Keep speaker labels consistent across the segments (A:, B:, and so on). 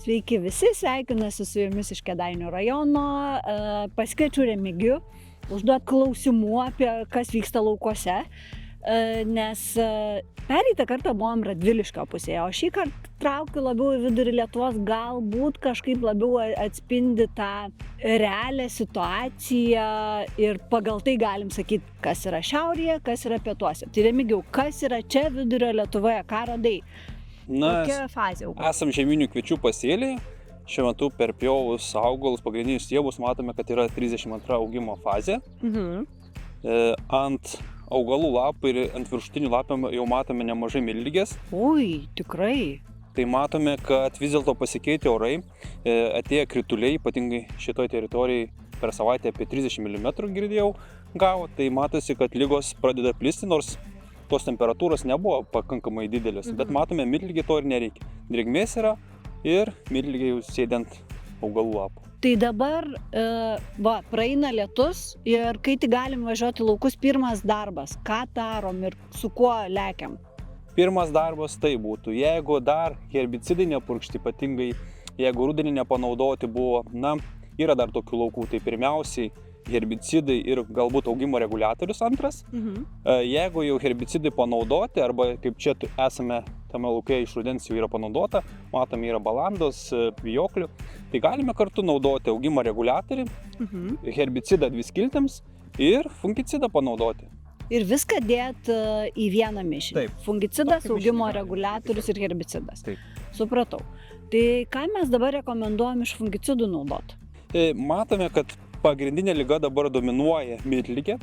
A: Sveiki visi, sveikinuosi su jumis iš Kėdainių rajono. Pasikviečiu Remigijų užduoti klausimų apie kas vyksta laukuose, nes pereitą kartą buvom Radviliškio pusėje, o šį kartą traukiu labiau į vidurį Lietuvos, galbūt kažkaip labiau atspindi tą realią situaciją ir pagal tai galim sakyti, kas yra šiaurėje, kas yra pietuose. Tai Remigijau, kas yra čia vidurio Lietuvoje, ką radai? Kokia fazė?
B: Esam žieminių kviečių pasėlyje. Šiuo metu per pjovus augalus, pagrindinius stiebus, matome, kad yra 32 augimo fazė. Ant augalų lapų ir ant viršutinių lapų jau matome nemažai miltligės.
A: Ui, tikrai.
B: Tai matome, kad vis dėlto pasikeitė orai, atėjo krituliai, ypatingai šitoj teritorijai per savaitę apie 30 mm girdėjau gavo. Tai matosi, kad ligos pradeda plisti, nors tos temperatūros nebuvo pakankamai didelės, bet matome, miltligė to ir nereikia. Drėgmės yra ir miltligė jau sėdint augalų lapų.
A: Tai dabar praeina lietus ir kai tik galim važiuoti laukus, pirmas darbas, ką darom ir su kuo lekiam?
B: Pirmas darbas tai būtų, jeigu dar herbicidai nepurkšti, ypatingai jeigu rudenį nepanaudoti buvo, yra dar tokių laukų, tai pirmiausiai herbicidai ir galbūt augimo reguliatorius antras. Jeigu jau herbicidai panaudoti, arba kaip čia esame tame lauke iš rudens jau yra panaudota, matome yra balandos, vijoklių, tai galime kartu naudoti augimo reguliatorių, herbicidą dviskiltėms ir fungicidą panaudoti.
A: Ir viską dėt į vieną mišinį.
B: Taip.
A: Fungicidas, augimo reguliatorius ir herbicidas.
B: Taip.
A: Supratau. Tai ką mes dabar rekomenduojam iš fungicidų naudoti?
B: Matome, kad pagrindinė liga dabar dominuoja miltligė,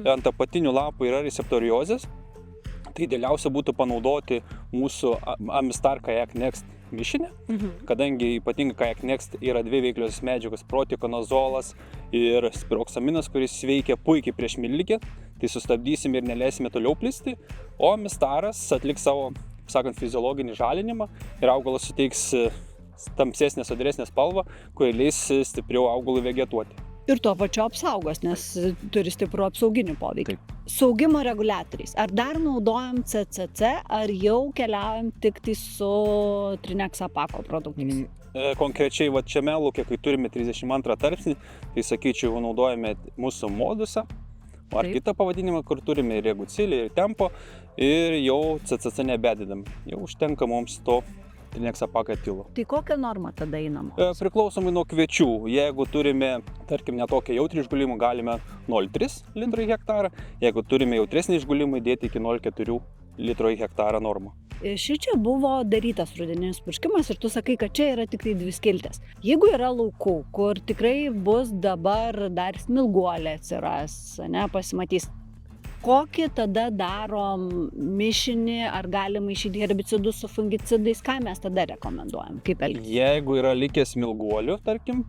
B: ant apatinių lapų yra receptoriozės. Tai idealiausia būtų panaudoti mūsų Amistar Kayak Next mišinį, kadangi ypatingai Kayak Next yra dvi veikliosios medžiagos, protikonazolas ir spiroksaminas, kuris veikia puikiai prieš miltligę, tai sustabdysim ir neleisime toliau plisti, o Amistaras atliks savo, sakant, fiziologinį žalinimą ir augalas suteiks tamsesnę, sodresnę spalvą, kuri leis stipriau augalui vegetuoti.
A: Ir tuo pačiu apsaugos, nes turi stiprų apsauginį poveikį. Su augimo reguliatoriais. Ar dar naudojam CCC, ar jau keliaujam tik tai su Trinexapako produktais?
B: Konkrečiai šiame lauke, kai turime 32 tarpsnį, tai sakyčiau, naudojame mūsų modusą, ar kitą pavadinimą, kur turime ir Regucilį, ir Tempo, ir jau CCC nebededam. Jau užtenka mums to Trinexapako etilo.
A: Tai kokią normą tada einam?
B: Priklausomai nuo kviečių. Jeigu turime, tarkim, netokią jautrį išgulimą, galime 0,3 litro į hektarą. Jeigu turime jautresnį išgulimą, dėti iki 0,4 litro į hektarą normą.
A: Šičia buvo darytas rudeninis purškimas ir tu sakai, kad čia yra tik tai dvi skiltės. Jeigu yra laukų, kur tikrai bus dabar dar smilguolė atsiras, pasimatys, kokį tada darom mišinį, ar galim maišyti herbicidus su fungicidais, ką mes tada rekomenduojam, kaip elgtis?
B: Jeigu yra likęs smilguolių, tarkim,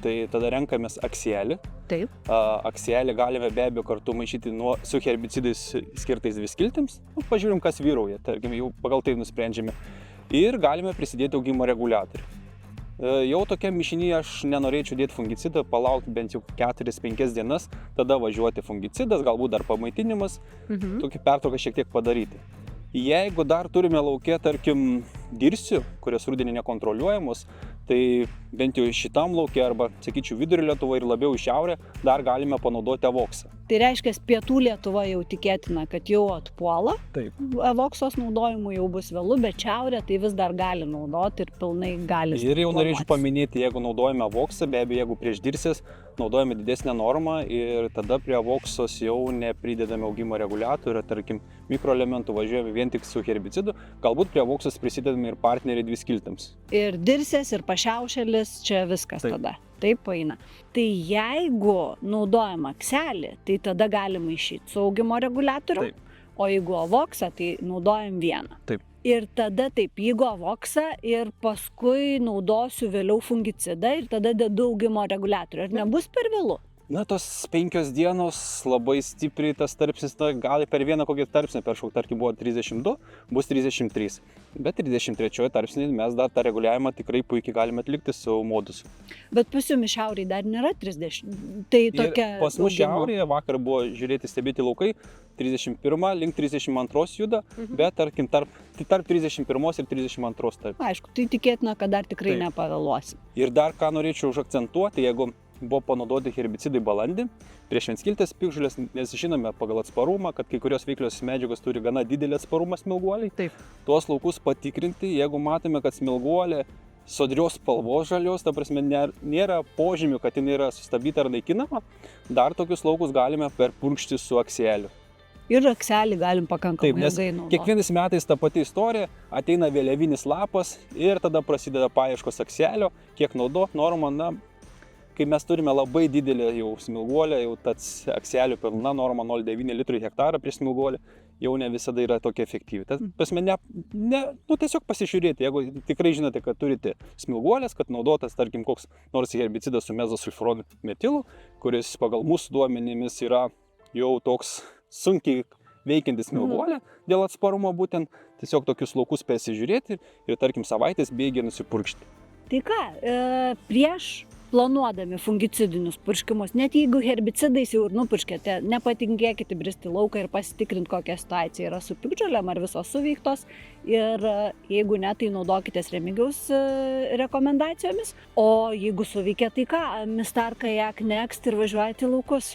B: tai tada renkamės aksielį.
A: Taip.
B: Aksielį galime be abejo kartu maišyti su herbicidais skirtais dviskiltėms. Pažiūrim, kas vyrauja, tarkim, jau pagal tai nusprendžiame. Ir galime prisidėti augimo reguliatorių. Jau tokiam mišinį aš nenorėčiau dėti fungicidą, palaukti bent jau 4-5 dienas, tada važiuoti fungicidas, galbūt dar pamaitinimas, tokį pertrauką šiek tiek padaryti. Jeigu dar turime lauke, tarkim, dirsių, kurios rudenį nekontroliuojamos, tai bent jau šitam lauke arba, sakyčiau, vidurio Lietuva ir labiau į šiaurę, dar galime panaudoti avoksą.
A: Tai reiškia, pietų Lietuva jau tikėtina, kad jau atpuola.
B: Taip.
A: Avoksos naudojimu jau bus vėlu, bet šiaurė tai vis dar gali naudoti ir pilnai gali.
B: Ir jau norėčiau paminėti, jeigu naudojame avoksą, be abejo, jeigu prieš dirsės, naudojame didesnę normą ir tada prie avoksos jau nepridedame augimo reguliatorių, tarkim, mikroelementų, važiuojame vien tik su herbicidu, galbūt prie avoksos prisidedame ir partneriai dviskiltėms.
A: Ir dirsės, ir pašiaušėlis, čia viskas tada. Taip eina. Tai jeigu naudojam akselį, tai tada galima maišyti su augimo reguliatoriu, o jeigu avoksą, tai naudojam vieną.
B: Taip.
A: Ir tada taip, jeigu avoksą ir paskui naudosiu vėliau fungicidą ir tada dedu augimo reguliatorių. Ar nebus per vėlu?
B: Na, tos 5 dienos labai stipriai tas tarpsnis, na, gal per vieną kokį tarpsnį peršauk, tarkim, buvo 32, bus 33. Bet 33 tarpsnį mes dar tą reguliavimą tikrai puikiai galime atlikti su modusu.
A: Bet pas jumis šiaurėje dar nėra 30. Tai tokia...
B: Ir pas mus šiaurėje vakar buvo žiūrėti, stebėti laukai, 31 link 32 juda, bet tarkim tarp 31 ir 32 tarp.
A: Aišku, tai tikėtina, kad dar tikrai
B: Taip.
A: nepavėluosim.
B: Ir dar ką norėčiau užakcentuoti, jeigu buvo panaudoti herbicidai balandį prieš vienskiltės piktžoles, nes žinome pagal atsparumą, kad kai kurios veiklios medžiagos turi gana didelį atsparumą smilguoliai.
A: Taip.
B: Tuos laukus patikrinti, jeigu matome, kad smilguolė sodrios spalvos žalios, ta prasme nėra požymių, kad jinai yra sustabdyta ar naikinama, dar tokius laukus galime perpurkšti su akseliu.
A: Ir akselį galim pakankamai
B: Taip, nes
A: ilgai naudoti.
B: kiekvienais metais ta pati istorija, ateina vėliavinis lapas ir tada prasideda paieškos akselio, kiek naudot normą, na, kai mes turime labai didelę jau smilguolę, jau tas akselių pilna norma 0,9 litrų į hektarą prieš smilguolį, jau ne visada yra tokia efektyvi. Tas prasme, tiesiog pasižiūrėti, jeigu tikrai žinote, kad turite smilguolės, kad naudotas, tarkim, koks nors herbicidas su mezosulfuronu metilu, kuris pagal mūsų duomenimis yra jau toks sunkiai veikiantis smilguolė dėl atsparumo būtent, tiesiog tokius laukus pasižiūrėti ir tarkim, savaitės bėgiai nusipurkšti.
A: Tai ką, prieš planuodami fungicidinius purškimus, net jeigu herbicidais jau ir nupurškėte, nepatingėkite bristi lauką ir pasitikrinti, kokia situacija yra su piktžolėm, ar visos suveiktos. Ir jeigu ne, tai naudokitės Remigiaus rekomendacijomis. O jeigu suveikia, tai ką, Mistar Kajak Next ir važiuojate į laukus.